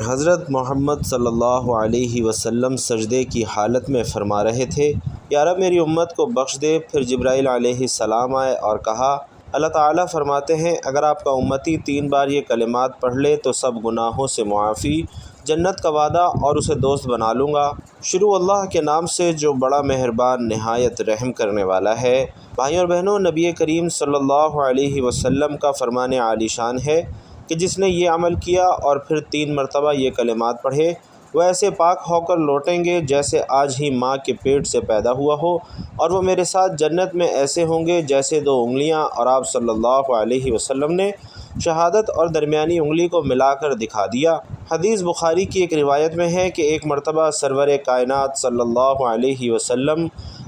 حضرت محمد صلی اللہ علیہ وسلم سجدے کی حالت میں فرما رہے تھے، یا رب میری امت کو بخش دے۔ پھر جبرائیل علیہ السلام آئے اور کہا، اللہ تعالیٰ فرماتے ہیں اگر آپ کا امتی 3 بار یہ کلمات پڑھ لے تو سب گناہوں سے معافی، جنت کا وعدہ اور اسے دوست بنا لوں گا۔ شروع اللہ کے نام سے جو بڑا مہربان نہایت رحم کرنے والا ہے۔ بھائیوں اور بہنوں، نبی کریم صلی اللہ علیہ وسلم کا فرمان عالی شان ہے کہ جس نے یہ عمل کیا اور پھر 3 مرتبہ یہ کلمات پڑھے، وہ ایسے پاک ہو کر لوٹیں گے جیسے آج ہی ماں کے پیٹ سے پیدا ہوا ہو، اور وہ میرے ساتھ جنت میں ایسے ہوں گے جیسے 2 انگلیاں، اور آپ صلی اللہ علیہ وسلم نے شہادت اور درمیانی انگلی کو ملا کر دکھا دیا۔ حدیث بخاری کی ایک روایت میں ہے کہ ایک مرتبہ سرور کائنات صلی اللہ علیہ وسلم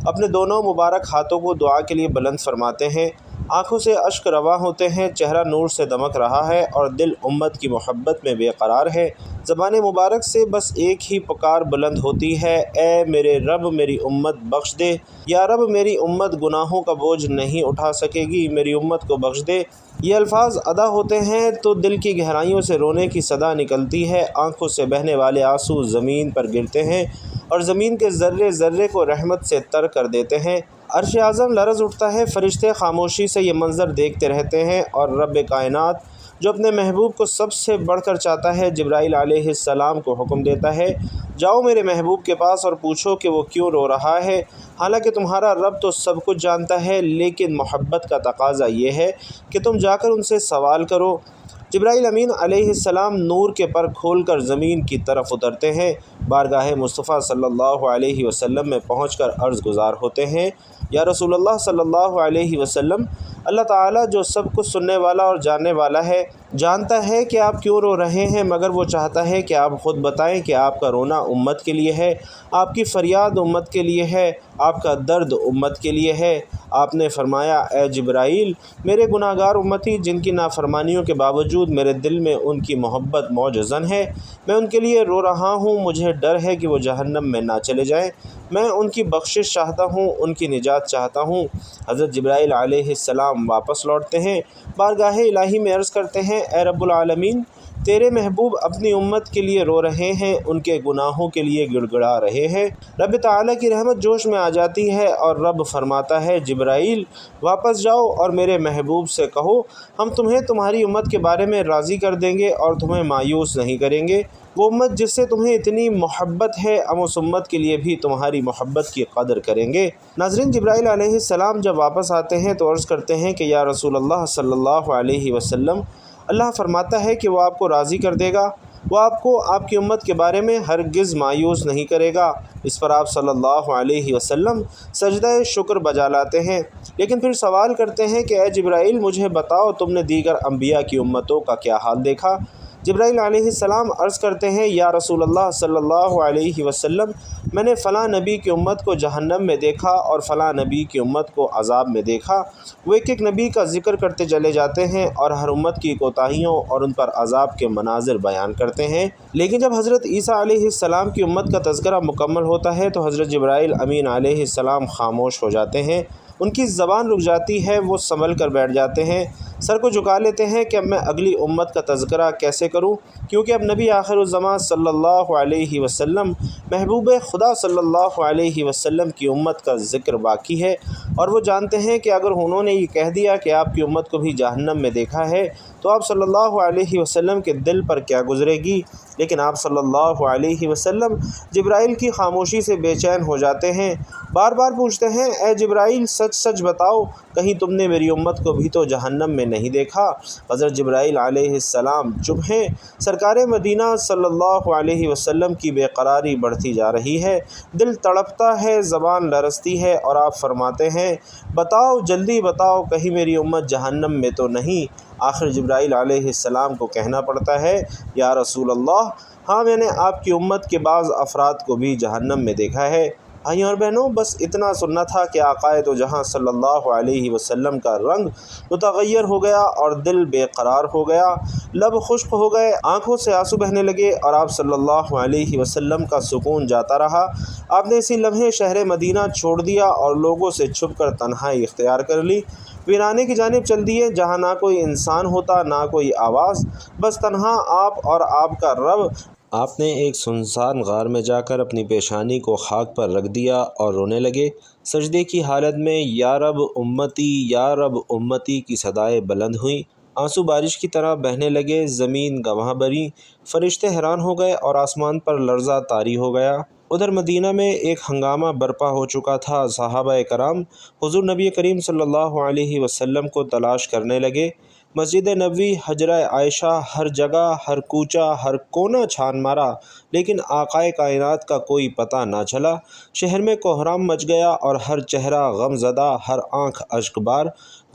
اپنے دونوں مبارک ہاتھوں کو دعا کے لیے بلند فرماتے ہیں، آنکھوں سے اشک رواں ہوتے ہیں، چہرہ نور سے دمک رہا ہے اور دل امت کی محبت میں بے قرار ہے۔ زبان مبارک سے بس ایک ہی پکار بلند ہوتی ہے، اے میرے رب میری امت بخش دے، یا رب میری امت گناہوں کا بوجھ نہیں اٹھا سکے گی، میری امت کو بخش دے۔ یہ الفاظ ادا ہوتے ہیں تو دل کی گہرائیوں سے رونے کی صدا نکلتی ہے، آنکھوں سے بہنے والے آنسو زمین پر گرتے ہیں اور زمین کے ذرے ذرے کو رحمت سے تر کر دیتے ہیں۔ عرش اعظم لرز اٹھتا ہے، فرشتے خاموشی سے یہ منظر دیکھتے رہتے ہیں، اور رب کائنات جو اپنے محبوب کو سب سے بڑھ کر چاہتا ہے، جبرائیل علیہ السلام کو حکم دیتا ہے، جاؤ میرے محبوب کے پاس اور پوچھو کہ وہ کیوں رو رہا ہے۔ حالانکہ تمہارا رب تو سب کچھ جانتا ہے، لیکن محبت کا تقاضا یہ ہے کہ تم جا کر ان سے سوال کرو۔ جبرائیل امین علیہ السلام نور کے پر کھول کر زمین کی طرف اترتے ہیں، بارگاہ مصطفیٰ صلی اللہ علیہ وسلم میں پہنچ کر عرض گزار ہوتے ہیں، یا رسول اللہ صلی اللہ علیہ وسلم، اللہ تعالیٰ جو سب کچھ سننے والا اور جاننے والا ہے، جانتا ہے کہ آپ کیوں رو رہے ہیں، مگر وہ چاہتا ہے کہ آپ خود بتائیں کہ آپ کا رونا امت کے لیے ہے، آپ کی فریاد امت کے لیے ہے، آپ کا درد امت کے لیے ہے۔ آپ نے فرمایا، اے جبرائیل، میرے گناہ گار امتی جن کی نافرمانیوں کے باوجود میرے دل میں ان کی محبت موجزن ہے، میں ان کے لیے رو رہا ہوں، مجھے ڈر ہے کہ وہ جہنم میں نہ چلے جائیں، میں ان کی بخشش چاہتا ہوں، ان کی نجات چاہتا ہوں۔ حضرت جبرائیل علیہ السلام واپس لوٹتے ہیں، بارگاہ الہی میں عرض کرتے ہیں، اے رب العالمین، تیرے محبوب اپنی امت کے لیے رو رہے ہیں، ان کے گناہوں کے لیے گڑ گڑا رہے ہیں۔ رب تعالیٰ کی رحمت جوش میں آ جاتی ہے اور رب فرماتا ہے، جبرائیل واپس جاؤ اور میرے محبوب سے کہو، ہم تمہیں تمہاری امت کے بارے میں راضی کر دیں گے اور تمہیں مایوس نہیں کریں گے۔ وہ امت جس سے تمہیں اتنی محبت ہے، ہم اس امت کے لیے بھی تمہاری محبت کی قدر کریں گے۔ ناظرین، جبرائیل علیہ السلام جب واپس آتے ہیں تو عرض کرتے ہیں کہ یا رسول اللہ صلی اللہ علیہ وسلم، اللہ فرماتا ہے کہ وہ آپ کو راضی کر دے گا، وہ آپ کو آپ کی امت کے بارے میں ہرگز مایوس نہیں کرے گا۔ اس پر آپ صلی اللہ علیہ وسلم سجدہ شکر بجا لاتے ہیں، لیکن پھر سوال کرتے ہیں کہ اے جبرائیل، مجھے بتاؤ تم نے دیگر انبیاء کی امتوں کا کیا حال دیکھا؟ جبرائیل علیہ السلام عرض کرتے ہیں، یا رسول اللہ صلی اللہ علیہ وسلم، میں نے فلاں نبی کی امت کو جہنم میں دیکھا اور فلاں نبی کی امت کو عذاب میں دیکھا۔ وہ ایک ایک نبی کا ذکر کرتے چلے جاتے ہیں اور ہر امت کی کوتاہیوں اور ان پر عذاب کے مناظر بیان کرتے ہیں، لیکن جب حضرت عیسیٰ علیہ السلام کی امت کا تذکرہ مکمل ہوتا ہے تو حضرت جبرائیل امین علیہ السلام خاموش ہو جاتے ہیں، ان کی زبان رک جاتی ہے، وہ سنبھل کر بیٹھ جاتے ہیں، سر کو جھکا لیتے ہیں کہ اب میں اگلی امت کا تذکرہ کیسے کروں، کیونکہ اب نبی آخر الزمان صلی اللہ علیہ وسلم، محبوب خدا صلی اللہ علیہ وسلم کی امت کا ذکر باقی ہے، اور وہ جانتے ہیں کہ اگر انہوں نے یہ کہہ دیا کہ آپ کی امت کو بھی جہنم میں دیکھا ہے تو آپ صلی اللہ علیہ وسلم کے دل پر کیا گزرے گی۔ لیکن آپ صلی اللہ علیہ وسلم جبرائیل کی خاموشی سے بے چین ہو جاتے ہیں، بار بار پوچھتے ہیں، اے جبرائیل، سچ سچ بتاؤ، کہیں تم نے میری امت کو بھی تو جہنم میں نہیں دیکھا؟ حضرت جبرائیل علیہ السلام چپ ہیں۔ سرکار مدینہ صلی اللہ علیہ وسلم کی بے قراری بڑھتی جا رہی ہے، دل تڑپتا ہے، زبان لرزتی ہے، اور آپ فرماتے ہیں، بتاؤ، جلدی بتاؤ، کہیں میری امت جہنم میں تو نہیں؟ آخر جبرائیل علیہ السلام کو کہنا پڑتا ہے، یا رسول اللہ، ہاں میں نے آپ کی امت کے بعض افراد کو بھی جہنم میں دیکھا ہے۔ بھائیوں اور بہنوں، بس اتنا سننا تھا کہ آقائے دو جہاں صلی اللہ علیہ وسلم کا رنگ متغیر ہو گیا اور دل بے قرار ہو گیا، لب خشک ہو گئے، آنکھوں سے آنسو بہنے لگے، اور آپ صلی اللہ علیہ وسلم کا سکون جاتا رہا۔ آپ نے اسی لمحے شہر مدینہ چھوڑ دیا اور لوگوں سے چھپ کر تنہائی اختیار کر لی، ویرانے کی جانب چل دیے، جہاں نہ کوئی انسان ہوتا، نہ کوئی آواز، بس تنہا آپ اور آپ کا رب۔ آپ نے ایک سنسان غار میں جا کر اپنی پیشانی کو خاک پر رکھ دیا اور رونے لگے۔ سجدے کی حالت میں یا رب امتی یا رب امتی کی صدائیں بلند ہوئیں، آنسو بارش کی طرح بہنے لگے، زمین گواہ بری، فرشتے حیران ہو گئے اور آسمان پر لرزہ طاری ہو گیا۔ ادھر مدینہ میں ایک ہنگامہ برپا ہو چکا تھا۔ صحابہ کرام حضور نبی کریم صلی اللہ علیہ وسلم کو تلاش کرنے لگے۔ مسجد نبوی، حجرہ عائشہ، ہر جگہ، ہر کوچہ، ہر کونا چھان مارا، لیکن آقائے کائنات کا کوئی پتہ نہ چلا۔ شہر میں کوہرام مچ گیا اور ہر چہرہ غم زدہ، ہر آنکھ اشک بار۔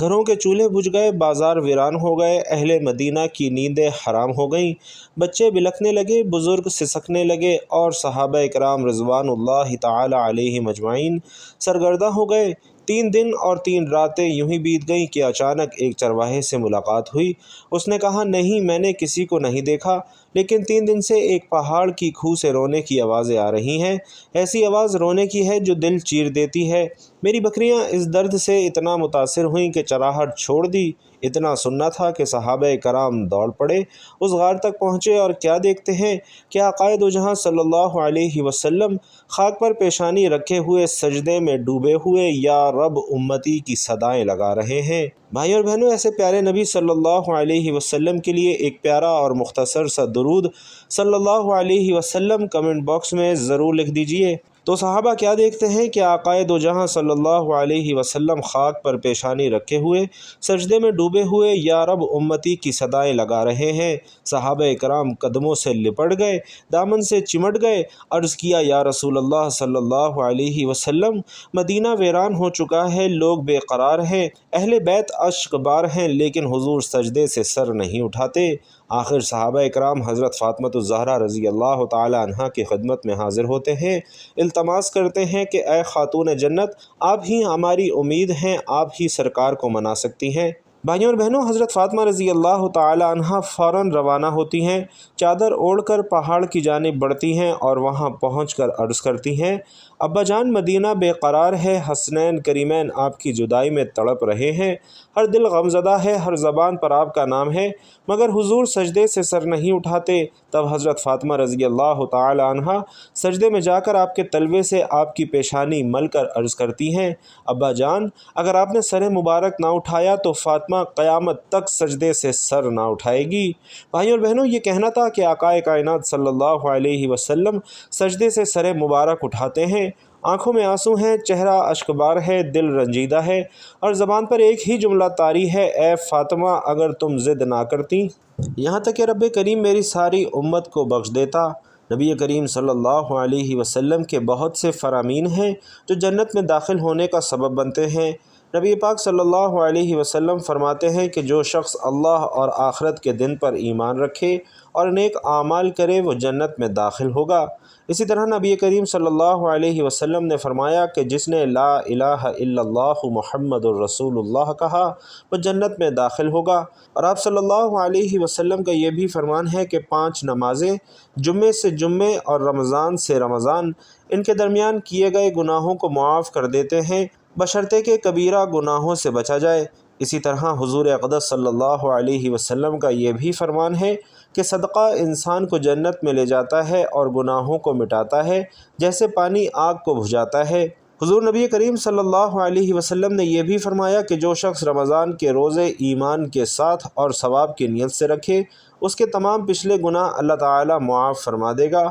گھروں کے چولہے بجھ گئے، بازار ویران ہو گئے، اہل مدینہ کی نیندیں حرام ہو گئیں، بچے بلکنے لگے، بزرگ سسکنے لگے، اور صحابہ کرام رضوان اللہ تعالی علیہم اجمعین سرگرداں ہو گئے۔ 3 دن اور 3 راتیں یوں ہی بیت گئیں کہ اچانک ایک چرواہے سے ملاقات ہوئی۔ اس نے کہا، نہیں، میں نے کسی کو نہیں دیکھا، لیکن 3 دن سے ایک پہاڑ کی کھو سے رونے کی آوازیں آ رہی ہیں۔ ایسی آواز رونے کی ہے جو دل چیر دیتی ہے۔ میری بکریاں اس درد سے اتنا متاثر ہوئیں کہ چراہٹ چھوڑ دی۔ اتنا سننا تھا کہ صحابہ کرام دوڑ پڑے، اس غار تک پہنچے، اور کیا دیکھتے ہیں کہ آقائے دو جہاں صلی اللہ علیہ وسلم خاک پر پیشانی رکھے ہوئے سجدے میں ڈوبے ہوئے یا رب امتی کی صدائیں لگا رہے ہیں۔ بھائی اور بہنوں، ایسے پیارے نبی صلی اللہ علیہ وسلم کے لیے ایک پیارا اور مختصر سا درود صلی اللہ علیہ وسلم کمنٹ باکس میں ضرور لکھ دیجئے۔ تو صحابہ کیا دیکھتے ہیں کہ آقائے دو جہاں صلی اللہ علیہ وسلم خاک پر پیشانی رکھے ہوئے سجدے میں ڈوبے ہوئے یا رب امتی کی صدائیں لگا رہے ہیں۔ صحابہ کرام قدموں سے لپٹ گئے، دامن سے چمٹ گئے، عرض کیا، یا رسول اللہ صلی اللہ علیہ وسلم، مدینہ ویران ہو چکا ہے، لوگ بے قرار ہیں، اہل بیت اشک بار ہیں، لیکن حضور سجدے سے سر نہیں اٹھاتے۔ آخر صحابہ کرام حضرت فاطمۃ الزہرا رضی اللہ تعالی عنہا کی خدمت میں حاضر ہوتے ہیں، التماس کرتے ہیں کہ اے خاتون جنت، آپ ہی ہماری امید ہیں، آپ ہی سرکار کو منا سکتی ہیں۔ بھائیوں اور بہنوں، حضرت فاطمہ رضی اللہ تعالی عنہا فوراً روانہ ہوتی ہیں، چادر اوڑھ کر پہاڑ کی جانب بڑھتی ہیں اور وہاں پہنچ کر عرض کرتی ہیں، ابا جان، مدینہ بے قرار ہے، حسنین کریمین آپ کی جدائی میں تڑپ رہے ہیں، ہر دل غمزدہ ہے، ہر زبان پر آپ کا نام ہے، مگر حضور سجدے سے سر نہیں اٹھاتے۔ تب حضرت فاطمہ رضی اللہ تعالی عنہا سجدے میں جا کر آپ کے تلوے سے آپ کی پیشانی مل کر عرض کرتی ہیں، ابا جان، اگر آپ نے سر مبارک نہ اٹھایا تو فاطمہ قیامت تک سجدے سے سر نہ اٹھائے گی۔ بھائیوں اور بہنوں، یہ کہنا تھا کہ آقائے کائنات صلی اللہ علیہ وسلم سجدے سے سر مبارک اٹھاتے ہیں، آنکھوں میں آنسو ہیں، چہرہ اشکبار ہے، دل رنجیدہ ہے، اور زبان پر ایک ہی جملہ طاری ہے، اے فاطمہ، اگر تم ضد نہ کرتی، یہاں تک کہ رب کریم میری ساری امت کو بخش دیتا۔ نبی کریم صلی اللہ علیہ وسلم کے بہت سے فرامین ہیں جو جنت میں داخل ہونے کا سبب بنتے ہیں۔ نبی پاک صلی اللہ علیہ وسلم فرماتے ہیں کہ جو شخص اللہ اور آخرت کے دن پر ایمان رکھے اور نیک اعمال کرے وہ جنت میں داخل ہوگا۔ اسی طرح نبی کریم صلی اللہ علیہ وسلم نے فرمایا کہ جس نے لا الہ الا اللہ محمد الرسول اللہ کہا وہ جنت میں داخل ہوگا۔ اور آپ صلی اللہ علیہ وسلم کا یہ بھی فرمان ہے کہ 5 نمازیں، جمعے سے جمعے اور رمضان سے رمضان، ان کے درمیان کیے گئے گناہوں کو معاف کر دیتے ہیں، بشرطے کہ کبیرہ گناہوں سے بچا جائے۔ اسی طرح حضور اقدس صلی اللہ علیہ وسلم کا یہ بھی فرمان ہے کہ صدقہ انسان کو جنت میں لے جاتا ہے اور گناہوں کو مٹاتا ہے، جیسے پانی آگ کو بجھاتا ہے۔ حضور نبی کریم صلی اللہ علیہ وسلم نے یہ بھی فرمایا کہ جو شخص رمضان کے روزے ایمان کے ساتھ اور ثواب کی نیت سے رکھے، اس کے تمام پچھلے گناہ اللہ تعالی معاف فرما دے گا۔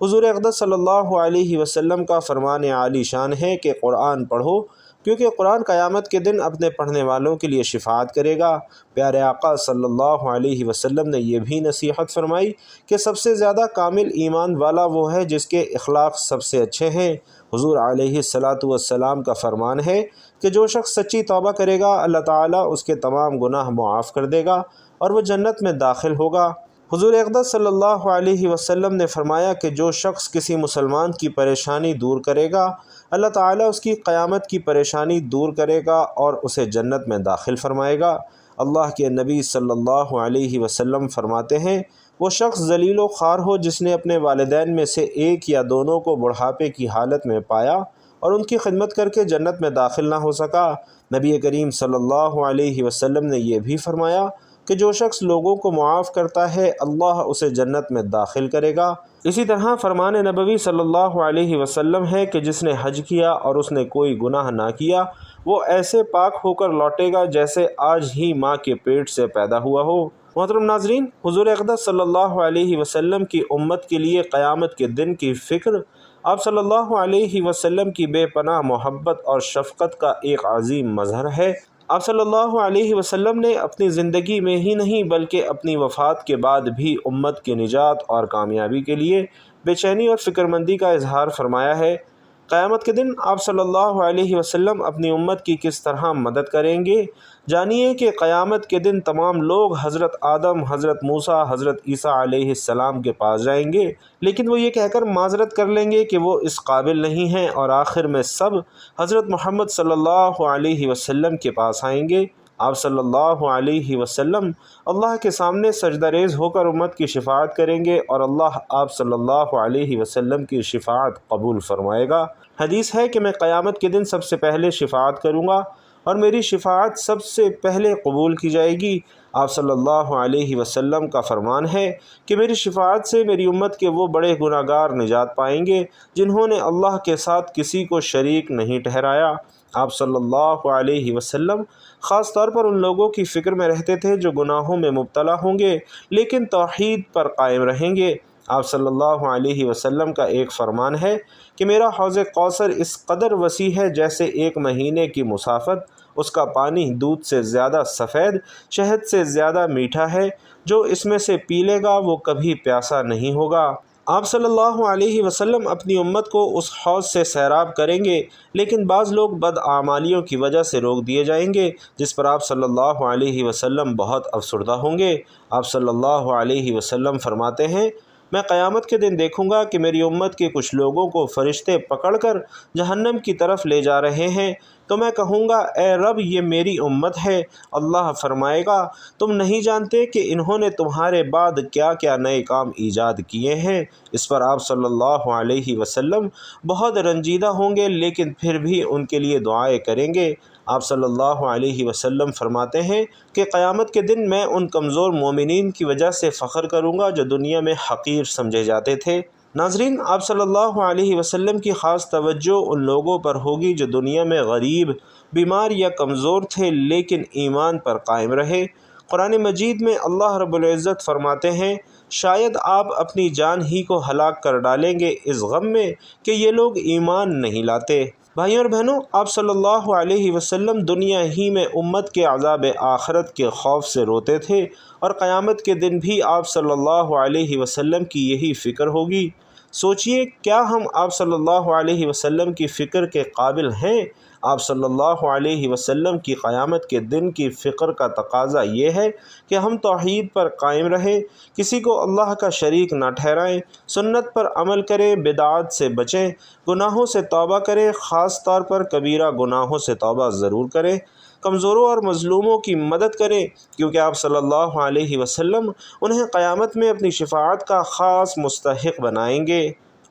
حضور اقدس صلی اللہ علیہ وسلم کا فرمان عالی شان ہے کہ قرآن پڑھو، کیونکہ قرآن قیامت کے دن اپنے پڑھنے والوں کے لیے شفاعت کرے گا۔ پیارے آقا صلی اللہ علیہ وسلم نے یہ بھی نصیحت فرمائی کہ سب سے زیادہ کامل ایمان والا وہ ہے جس کے اخلاق سب سے اچھے ہیں۔ حضور علیہ السلام کا فرمان ہے کہ جو شخص سچی توبہ کرے گا اللہ تعالیٰ اس کے تمام گناہ معاف کر دے گا اور وہ جنت میں داخل ہوگا۔ حضور اقدس صلی اللہ علیہ وسلم نے فرمایا کہ جو شخص کسی مسلمان کی پریشانی دور کرے گا اللہ تعالیٰ اس کی قیامت کی پریشانی دور کرے گا اور اسے جنت میں داخل فرمائے گا۔ اللہ کے نبی صلی اللہ علیہ وسلم فرماتے ہیں، وہ شخص ذلیل و خوار ہو جس نے اپنے والدین میں سے ایک یا دونوں کو بڑھاپے کی حالت میں پایا اور ان کی خدمت کر کے جنت میں داخل نہ ہو سکا۔ نبی کریم صلی اللہ علیہ وسلم نے یہ بھی فرمایا، کہ جو شخص لوگوں کو معاف کرتا ہے اللہ اسے جنت میں داخل کرے گا۔ اسی طرح فرمان نبوی صلی اللہ علیہ وسلم ہے کہ جس نے حج کیا اور اس نے کوئی گناہ نہ کیا وہ ایسے پاک ہو کر لوٹے گا جیسے آج ہی ماں کے پیٹ سے پیدا ہوا ہو۔ محترم ناظرین، حضور اقدس صلی اللہ علیہ وسلم کی امت کے لیے قیامت کے دن کی فکر آپ صلی اللہ علیہ وسلم کی بے پناہ محبت اور شفقت کا ایک عظیم مظہر ہے۔ آپ صلی اللہ علیہ وسلم نے اپنی زندگی میں ہی نہیں بلکہ اپنی وفات کے بعد بھی امت کی نجات اور کامیابی کے لیے بے چینی اور فکرمندی کا اظہار فرمایا ہے۔ قیامت کے دن آپ صلی اللہ علیہ وسلم اپنی امت کی کس طرح مدد کریں گے؟ جانیے کہ قیامت کے دن تمام لوگ حضرت آدم، حضرت موسیٰ، حضرت عیسیٰ علیہ السلام کے پاس جائیں گے، لیکن وہ یہ کہہ کر معذرت کر لیں گے کہ وہ اس قابل نہیں ہیں، اور آخر میں سب حضرت محمد صلی اللہ علیہ وسلم کے پاس آئیں گے۔ آپ صلی اللہ علیہ وسلم اللہ کے سامنے سجدہ ریز ہو کر امت کی شفاعت کریں گے اور اللہ آپ صلی اللہ علیہ وسلم کی شفاعت قبول فرمائے گا۔ حدیث ہے کہ میں قیامت کے دن سب سے پہلے شفاعت کروں گا اور میری شفاعت سب سے پہلے قبول کی جائے گی۔ آپ صلی اللہ علیہ وسلم کا فرمان ہے کہ میری شفاعت سے میری امت کے وہ بڑے گناہگار نجات پائیں گے جنہوں نے اللہ کے ساتھ کسی کو شریک نہیں ٹھہرایا۔ آپ صلی اللہ علیہ وسلم خاص طور پر ان لوگوں کی فکر میں رہتے تھے جو گناہوں میں مبتلا ہوں گے لیکن توحید پر قائم رہیں گے۔ آپ صلی اللہ علیہ وسلم کا ایک فرمان ہے کہ میرا حوض کوثر اس قدر وسیع ہے جیسے ایک مہینے کی مسافت، اس کا پانی دودھ سے زیادہ سفید، شہد سے زیادہ میٹھا ہے، جو اس میں سے پی لے گا وہ کبھی پیاسا نہیں ہوگا۔ آپ صلی اللہ علیہ وسلم اپنی امت کو اس حوض سے سیراب کریں گے، لیکن بعض لوگ بدعمالیوں کی وجہ سے روک دیے جائیں گے، جس پر آپ صلی اللہ علیہ وسلم بہت افسردہ ہوں گے۔ آپ صلی اللہ علیہ وسلم فرماتے ہیں، میں قیامت کے دن دیکھوں گا کہ میری امت کے کچھ لوگوں کو فرشتے پکڑ کر جہنم کی طرف لے جا رہے ہیں، تو میں کہوں گا اے رب یہ میری امت ہے۔ اللہ فرمائے گا تم نہیں جانتے کہ انہوں نے تمہارے بعد کیا کیا نئے کام ایجاد کیے ہیں۔ اس پر آپ صلی اللہ علیہ وسلم بہت رنجیدہ ہوں گے لیکن پھر بھی ان کے لیے دعائیں کریں گے۔ آپ صلی اللہ علیہ وسلم فرماتے ہیں کہ قیامت کے دن میں ان کمزور مومنین کی وجہ سے فخر کروں گا جو دنیا میں حقیر سمجھے جاتے تھے۔ ناظرین، آپ صلی اللہ علیہ وسلم کی خاص توجہ ان لوگوں پر ہوگی جو دنیا میں غریب، بیمار یا کمزور تھے لیکن ایمان پر قائم رہے۔ قرآن مجید میں اللہ رب العزت فرماتے ہیں، شاید آپ اپنی جان ہی کو ہلاک کر ڈالیں گے اس غم میں کہ یہ لوگ ایمان نہیں لاتے۔ بھائیوں اور بہنوں، آپ صلی اللہ علیہ وسلم دنیا ہی میں امت کے عذاب آخرت کے خوف سے روتے تھے اور قیامت کے دن بھی آپ صلی اللہ علیہ وسلم کی یہی فکر ہوگی۔ سوچئے، کیا ہم آپ صلی اللہ علیہ وسلم کی فکر کے قابل ہیں؟ آپ صلی اللہ علیہ وسلم کی قیامت کے دن کی فکر کا تقاضا یہ ہے کہ ہم توحید پر قائم رہیں، کسی کو اللہ کا شریک نہ ٹھہرائیں، سنت پر عمل کریں، بدعات سے بچیں، گناہوں سے توبہ کریں، خاص طور پر کبیرہ گناہوں سے توبہ ضرور کریں، کمزوروں اور مظلوموں کی مدد کریں کیونکہ آپ صلی اللہ علیہ وسلم انہیں قیامت میں اپنی شفاعت کا خاص مستحق بنائیں گے۔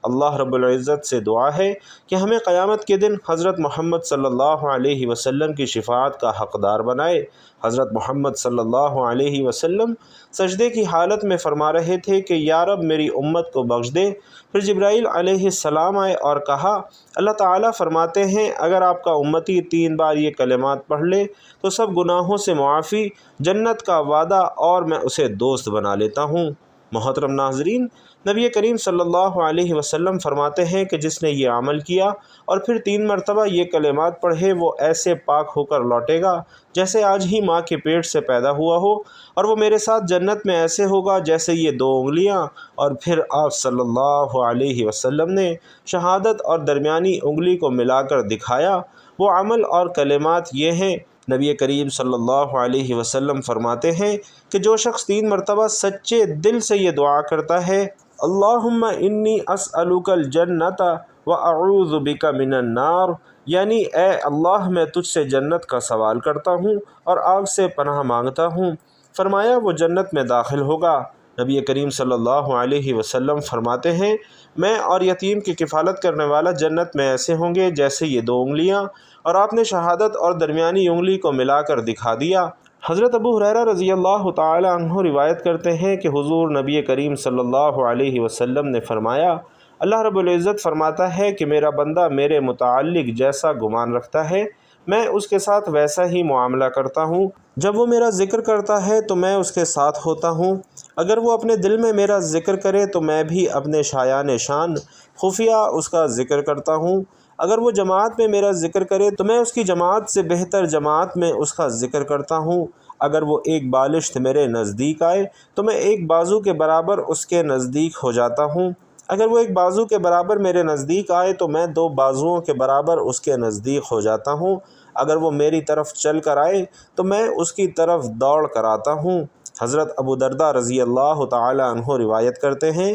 اللہ رب العزت سے دعا ہے کہ ہمیں قیامت کے دن حضرت محمد صلی اللہ علیہ وسلم کی شفاعت کا حقدار بنائے۔ حضرت محمد صلی اللہ علیہ وسلم سجدے کی حالت میں فرما رہے تھے کہ یا رب میری امت کو بخش دے۔ پھر جبرائیل علیہ السلام آئے اور کہا، اللہ تعالیٰ فرماتے ہیں اگر آپ کا امتی 3 بار یہ کلمات پڑھ لے تو سب گناہوں سے معافی، جنت کا وعدہ اور میں اسے دوست بنا لیتا ہوں۔ محترم ناظرین، نبی کریم صلی اللہ علیہ وسلم فرماتے ہیں کہ جس نے یہ عمل کیا اور پھر 3 مرتبہ یہ کلمات پڑھے وہ ایسے پاک ہو کر لوٹے گا جیسے آج ہی ماں کے پیٹ سے پیدا ہوا ہو، اور وہ میرے ساتھ جنت میں ایسے ہوگا جیسے یہ 2 انگلیاں۔ اور پھر آپ صلی اللہ علیہ وسلم نے شہادت اور درمیانی انگلی کو ملا کر دکھایا۔ وہ عمل اور کلمات یہ ہیں۔ نبی کریم صلی اللہ علیہ وسلم فرماتے ہیں کہ جو شخص 3 مرتبہ سچے دل سے یہ دعا کرتا ہے، اللہم انی اسألک الجنت واعوذ بک من النار، یعنی اے اللہ میں تجھ سے جنت کا سوال کرتا ہوں اور آگ سے پناہ مانگتا ہوں، فرمایا وہ جنت میں داخل ہوگا۔ نبی کریم صلی اللہ علیہ وسلم فرماتے ہیں میں اور یتیم کی کفالت کرنے والا جنت میں ایسے ہوں گے جیسے یہ 2 انگلیاں، اور آپ نے شہادت اور درمیانی انگلی کو ملا کر دکھا دیا۔ حضرت ابو ہریرہ رضی اللہ تعالی عنہ روایت کرتے ہیں کہ حضور نبی کریم صلی اللہ علیہ وسلم نے فرمایا، اللہ رب العزت فرماتا ہے کہ میرا بندہ میرے متعلق جیسا گمان رکھتا ہے میں اس کے ساتھ ویسا ہی معاملہ کرتا ہوں۔ جب وہ میرا ذکر کرتا ہے تو میں اس کے ساتھ ہوتا ہوں، اگر وہ اپنے دل میں میرا ذکر کرے تو میں بھی اپنے شایان شان خفیہ اس کا ذکر کرتا ہوں، اگر وہ جماعت میں میرا ذکر کرے تو میں اس کی جماعت سے بہتر جماعت میں اس کا ذکر کرتا ہوں، اگر وہ ایک بالشت میرے نزدیک آئے تو میں ایک بازو کے برابر اس کے نزدیک ہو جاتا ہوں، اگر وہ ایک بازو کے برابر میرے نزدیک آئے تو میں 2 بازوؤں کے برابر اس کے نزدیک ہو جاتا ہوں، اگر وہ میری طرف چل کر آئے تو میں اس کی طرف دوڑ کر آتا ہوں۔ حضرت ابو درداء رضی اللہ تعالی عنہ روایت کرتے ہیں،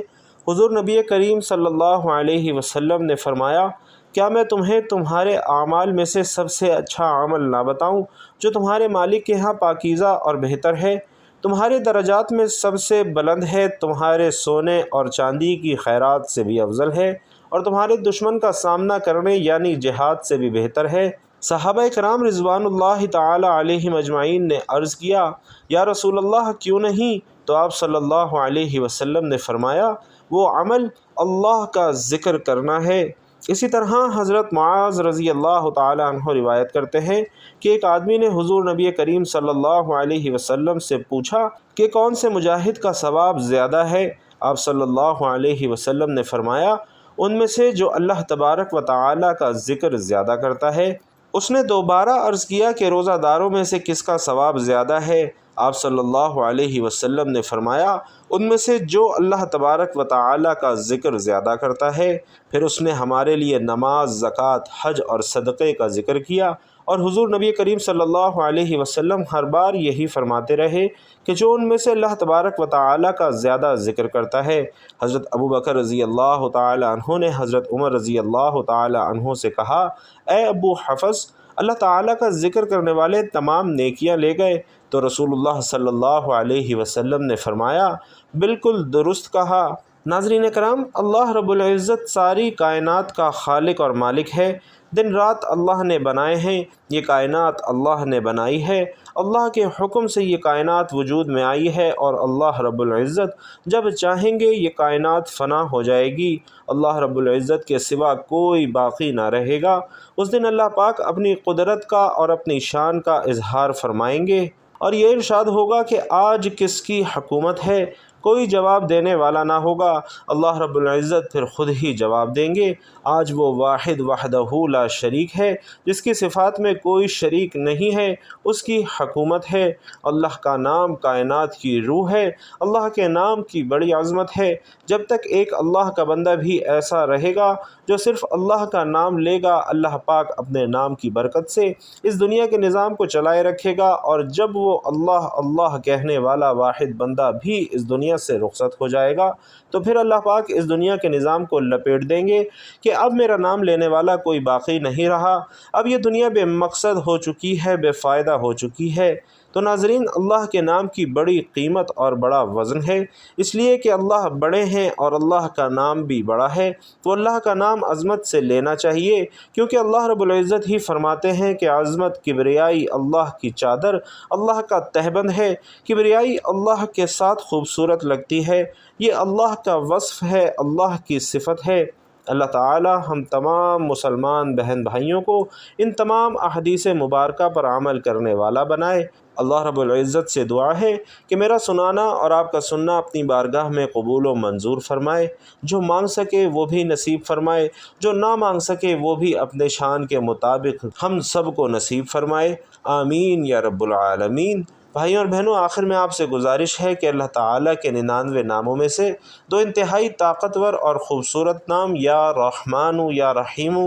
حضور نبی کریم صلی اللہ علیہ وسلم نے فرمایا، کیا میں تمہیں تمہارے اعمال میں سے سب سے اچھا عمل نہ بتاؤں جو تمہارے مالک کے ہاں پاکیزہ اور بہتر ہے، تمہارے درجات میں سب سے بلند ہے، تمہارے سونے اور چاندی کی خیرات سے بھی افضل ہے، اور تمہارے دشمن کا سامنا کرنے یعنی جہاد سے بھی بہتر ہے؟ صحابہ کرام رضوان اللہ تعالی علیہم اجمعین نے عرض کیا، یا رسول اللہ کیوں نہیں؟ تو آپ صلی اللہ علیہ وسلم نے فرمایا، وہ عمل اللہ کا ذکر کرنا ہے۔ اسی طرح حضرت معاذ رضی اللہ تعالی عنہ روایت کرتے ہیں کہ ایک آدمی نے حضور نبی کریم صلی اللہ علیہ وسلم سے پوچھا کہ کون سے مجاہد کا ثواب زیادہ ہے؟ آپ صلی اللہ علیہ وسلم نے فرمایا، ان میں سے جو اللہ تبارک و تعالی کا ذکر زیادہ کرتا ہے۔ اس نے دوبارہ عرض کیا کہ روزہ داروں میں سے کس کا ثواب زیادہ ہے؟ آپ صلی اللہ علیہ وسلم نے فرمایا، ان میں سے جو اللہ تبارک و تعالی کا ذکر زیادہ کرتا ہے۔ پھر اس نے ہمارے لیے نماز، زکوٰۃ، حج اور صدقے کا ذکر کیا، اور حضور نبی کریم صلی اللہ علیہ وسلم ہر بار یہی فرماتے رہے کہ جو ان میں سے اللہ تبارک و تعالی کا زیادہ ذکر کرتا ہے۔ حضرت ابو بکر رضی اللہ تعالی عنہ نے حضرت عمر رضی اللہ تعالی عنہ سے کہا، اے ابو حفص، اللہ تعالیٰ کا ذکر کرنے والے تمام نیکیاں لے گئے؟ تو رسول اللہ صلی اللہ علیہ وسلم نے فرمایا، بالکل درست کہا۔ ناظرین کرام، اللہ رب العزت ساری کائنات کا خالق اور مالک ہے، دن رات اللہ نے بنائے ہیں، یہ کائنات اللہ نے بنائی ہے، اللہ کے حکم سے یہ کائنات وجود میں آئی ہے، اور اللہ رب العزت جب چاہیں گے یہ کائنات فنا ہو جائے گی، اللہ رب العزت کے سوا کوئی باقی نہ رہے گا۔ اس دن اللہ پاک اپنی قدرت کا اور اپنی شان کا اظہار فرمائیں گے، اور یہ ارشاد ہوگا کہ آج کس کی حکومت ہے؟ کوئی جواب دینے والا نہ ہوگا، اللہ رب العزت پھر خود ہی جواب دیں گے۔ آج وہ واحد وحدہ لا شریک ہے، جس کی صفات میں کوئی شریک نہیں ہے، اس کی حکومت ہے۔ اللہ کا نام کائنات کی روح ہے، اللہ کے نام کی بڑی عظمت ہے۔ جب تک ایک اللہ کا بندہ بھی ایسا رہے گا جو صرف اللہ کا نام لے گا، اللہ پاک اپنے نام کی برکت سے اس دنیا کے نظام کو چلائے رکھے گا، اور جب وہ اللہ اللہ کہنے والا واحد بندہ بھی اس دنیا سے رخصت ہو جائے گا تو پھر اللہ پاک اس دنیا کے نظام کو لپیٹ دیں گے کہ اب میرا نام لینے والا کوئی باقی نہیں رہا، اب یہ دنیا بے مقصد ہو چکی ہے، بے فائدہ ہو چکی ہے۔ تو ناظرین، اللہ کے نام کی بڑی قیمت اور بڑا وزن ہے، اس لیے کہ اللہ بڑے ہیں اور اللہ کا نام بھی بڑا ہے، تو اللہ کا نام عظمت سے لینا چاہیے، کیونکہ اللہ رب العزت ہی فرماتے ہیں کہ عظمت کبریائی اللہ کی چادر، اللہ کا تہبند ہے، کبریائی اللہ کے ساتھ خوبصورت لگتی ہے، یہ اللہ کا وصف ہے، اللہ کی صفت ہے۔ اللہ تعالی ہم تمام مسلمان بہن بھائیوں کو ان تمام احادیث مبارکہ پر عمل کرنے والا بنائے۔ اللہ رب العزت سے دعا ہے کہ میرا سنانا اور آپ کا سننا اپنی بارگاہ میں قبول و منظور فرمائے، جو مانگ سکے وہ بھی نصیب فرمائے، جو نہ مانگ سکے وہ بھی اپنے شان کے مطابق ہم سب کو نصیب فرمائے، آمین یا رب العالمین۔ بھائیوں اور بہنوں، آخر میں آپ سے گزارش ہے کہ اللہ تعالیٰ کے 99 ناموں میں سے 2 انتہائی طاقتور اور خوبصورت نام یا رحمان یا رحیم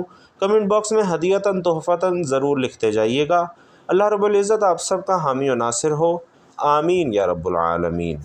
کمنٹ باکس میں ہدیۃً تحفۃً ضرور لکھتے جائیے گا۔ اللہ رب العزت آپ سب کا حامی و ناصر ہو، آمین یا رب العالمین۔